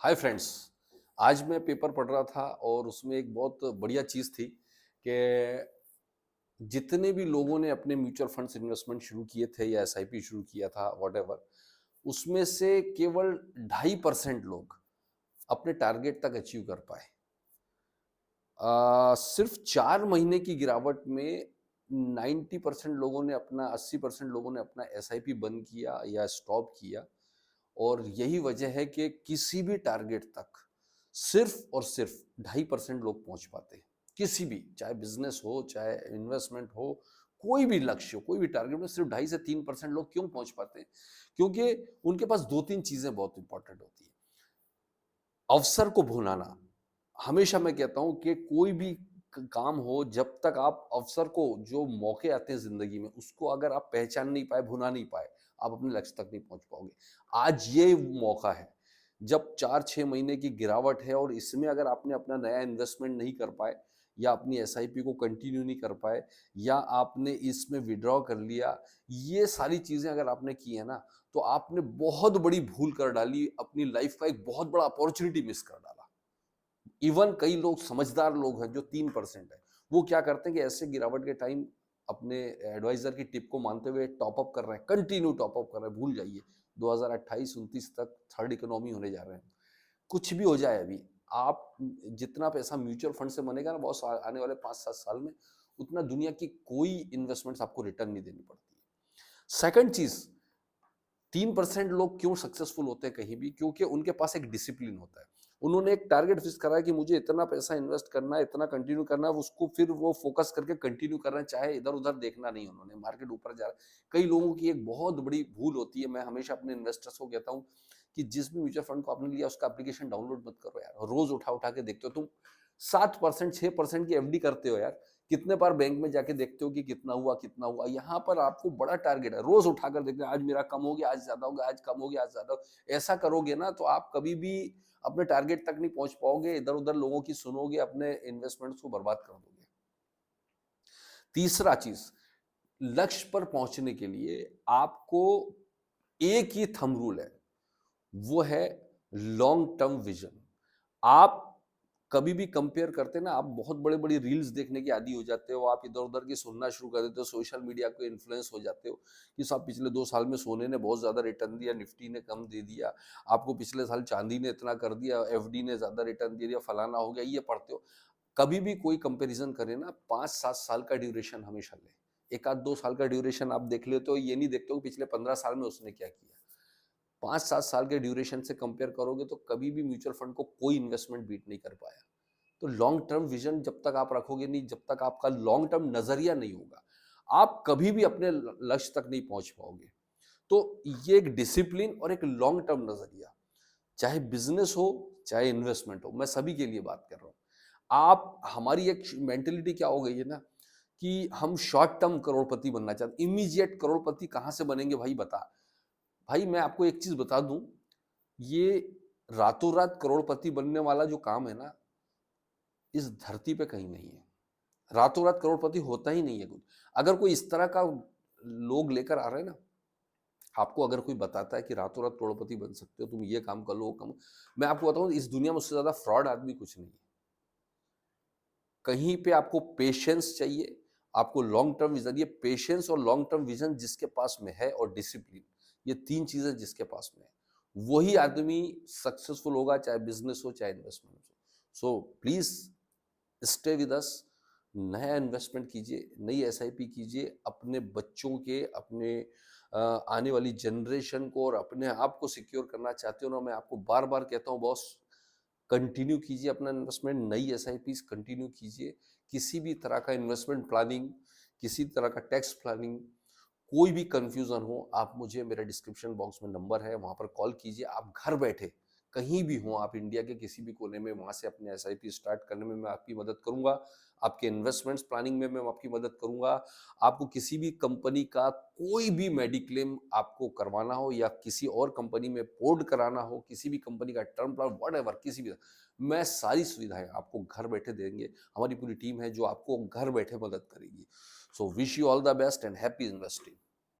Hi friends. आज मैं paper पढ़ रहा था और उसमें एक बहुत बढ़िया चीज़ थी कि जितने भी लोगों ने अपने म्यूचुअल फंड्स इन्वेस्टमेंट शुरू किए थे या एसआईपी शुरू किया था व्हाटएवर, उसमें से केवल 2.5% लोग अपने टारगेट तक अचीव कर पाए। सिर्फ 4 महीने की गिरावट में 90% लोगों ने अपना 80% लोगों ने अपना एसआईपी बंद किया या स्टॉप किया। और यही वजह है कि किसी भी टारगेट तक सिर्फ और सिर्फ 2.5% लोग पहुंच पाते हैं। किसी भी, चाहे बिजनेस हो चाहे इन्वेस्टमेंट हो, कोई भी लक्ष्य हो, कोई भी टारगेट में सिर्फ 2.5 से 3% लोग क्यों पहुंच पाते हैं? क्योंकि उनके पास दो तीन चीजें बहुत इंपॉर्टेंट होती है। अवसर को भुनाना। हमेशा मैं कहता हूं कि कोई भी काम हो, जब तक आप अवसर को, जो मौके आते हैं जिंदगी में, उसको अगर आप पहचान नहीं पाए, भुना नहीं पाए, आप अपने लक्ष्य तक नहीं पहुंच पाओगे। आज ये मौका है जब 4-6 महीने की गिरावट है और इसमें अगर आपने अपना नया इन्वेस्टमेंट नहीं कर पाए या अपनी एसआईपी को कंटिन्यू नहीं कर पाए या आपने इसमें विड्रॉ कर लिया, ये सारी चीजें अगर आपने की है ना, तो आपने बहुत बड़ी भूल कर डाली, अपनी लाइफ का एक बहुत बड़ा अपॉर्चुनिटी मिस कर डाला। इवन कई लोग, समझदार लोग हैं जो 3% है, वो क्या करते हैं कि ऐसे गिरावट के टाइम अपने एडवाइजर की टिप को मानते हुए टॉप अप कर रहे हैं, कंटिन्यू टॉप अप कर रहे हैं। भूल जाइए, 2028-29 तक थर्ड इकोनॉमी होने जा रहे हैं। कुछ भी हो जाए, अभी आप जितना पैसा म्यूचुअल फंड से बनेगा ना बहुत आने वाले 5-7 साल में, उतना दुनिया की कोई इन्वेस्टमेंट्स आपको रिटर्न नहीं देनी पड़ती है। सेकंड चीज, 3% लोग क्यों सक्सेसफुल होते हैं कहीं भी? क्योंकि उनके पास एक डिसिप्लिन होता है। उन्होंने एक टारगेट फिक्स करा है कि मुझे इतना पैसा इन्वेस्ट करना है, इतना कंटिन्यू करना है, उसको फिर वो फोकस करके कंटिन्यू कर रहे हैं, चाहे इधर उधर देखना नहीं। उन्होंने मार्केट ऊपर जा रहा है। कई लोगों की एक बहुत बड़ी भूल होती है, मैं हमेशा अपने इन्वेस्टर्स को कहता हूँ कि जिस भी म्यूचुअल फंड को आपने लिया उसका एप्लीकेशन डाउनलोड मत करो यार। रोज उठा उठा के देखते हो तुम, 7% 6% की एफडी करते हो यार। कितने बार बैंक में जाके देखते हो कि कितना हुआ कितना हुआ? यहाँ पर आपको बड़ा टारगेट है, रोज उठाकर देखते हो, आज मेरा कम हो गया, आज ज्यादा हो गया, आज कम हो गया, आज ज्यादा हो गया। ऐसा करोगे ना तो आप कभी भी अपने टारगेट तक नहीं पहुंच पाओगे, इधर उधर लोगों की सुनोगे, अपने इन्वेस्टमेंट्स को बर्बाद कर दोगे। तीसरा चीज, लक्ष्य पर पहुंचने के लिए आपको एक ही थंब रूल है, वो है लॉन्ग टर्म विजन। आप कभी भी कंपेयर करते ना, आप बहुत बड़े बड़ी रील्स देखने के आदी हो जाते हो, आप इधर उधर की सुनना शुरू कर देते हो, सोशल मीडिया को इन्फ्लुएंस हो जाते हो कि साहब पिछले 2 साल में सोने ने बहुत ज्यादा रिटर्न दिया, निफ्टी ने कम दे दिया, आपको पिछले साल चांदी ने इतना कर दिया, एफडी ने ज्यादा रिटर्न दे दिया, फलाना हो गया, ये पढ़ते हो। कभी भी कोई कंपैरिजन करे ना, 5-7 साल का ड्यूरेशन हमेशा ले। एक आध 2 साल का ड्यूरेशन आप देख लेते हो, ये नहीं देखते हो पिछले 15 साल में उसने क्या किया। 5-7 साल के ड्यूरेशन से कंपेयर करोगे तो कभी भी म्यूचुअल फंड को कोई इन्वेस्टमेंट बीट नहीं कर पाया। तो लॉन्ग टर्म विजन जब तक आप रखोगे नहीं, जब तक आपका लॉन्ग टर्म नजरिया नहीं होगा, आप कभी भी अपने लक्ष्य तक नहीं पहुंच पाओगे। तो ये एक डिसिप्लिन और एक लॉन्ग टर्म नजरिया, चाहे बिजनेस हो चाहे इन्वेस्टमेंट हो, मैं सभी के लिए बात कर रहा हूं। आप, हमारी एक मेंटेलिटी क्या हो गई है ना, कि हम शॉर्ट टर्म करोड़पति बनना चाहते। इमीडिएट करोड़पति कहां से बनेंगे भाई, बता। भाई मैं आपको एक चीज बता दूं, ये रातों रात करोड़पति बनने वाला जो काम है ना, इस धरती पे कहीं नहीं है। रातों रात करोड़पति होता ही नहीं है कुछ। अगर कोई इस तरह का लोग लेकर आ रहे हैं ना, आपको अगर कोई बताता है कि रातों रात करोड़पति बन सकते हो, तुम ये काम कर लो वो काम, मैं आपको बताऊं इस दुनिया में उससे ज्यादा फ्रॉड आदमी कुछ नहीं है। कहीं पे आपको पेशेंस चाहिए, आपको लॉन्ग टर्म विजन। ये पेशेंस और लॉन्ग टर्म विजन जिसके पास में है, और डिसिप्लिन, ये तीन चीजें जिसके पास में है, वही आदमी सक्सेसफुल होगा, चाहे बिजनेस हो चाहे इन्वेस्टमेंट हो। So please stay with us. नया इन्वेस्टमेंट कीजिए, नई एसआईपी कीजिए, अपने बच्चों के, अपने आने वाली जनरेशन को और अपने आप को सिक्योर करना चाहते हो ना, मैं आपको बार बार कहता हूँ बॉस, कंटिन्यू कीजिए अपना इन्वेस्टमेंट, नई एसआईपीज कंटिन्यू कीजिए। किसी भी तरह का इन्वेस्टमेंट प्लानिंग, किसी तरह का टैक्स प्लानिंग, कोई भी कंफ्यूजन हो, आप मुझे, मेरे डिस्क्रिप्शन बॉक्स में नंबर है, वहां पर कॉल कीजिए। आप घर बैठे कहीं भी हो, आप इंडिया के किसी भी कोने में, वहां से अपने एसआईपी स्टार्ट करने में मैं आपकी मदद करूंगा। आपके इन्वेस्टमेंट्स प्लानिंग में मैं आपकी मदद करूंगा। आपको किसी भी कंपनी का कोई भी मेडिक्लेम आपको करवाना हो या किसी और कंपनी में पोर्ट कराना हो, किसी भी कंपनी का टर्म प्लान, व्हाटएवर, किसी भी, मैं सारी सुविधाएं आपको घर बैठे देंगे। हमारी पूरी टीम है जो आपको घर बैठे मदद करेगी। So wish you all the best and happy investing.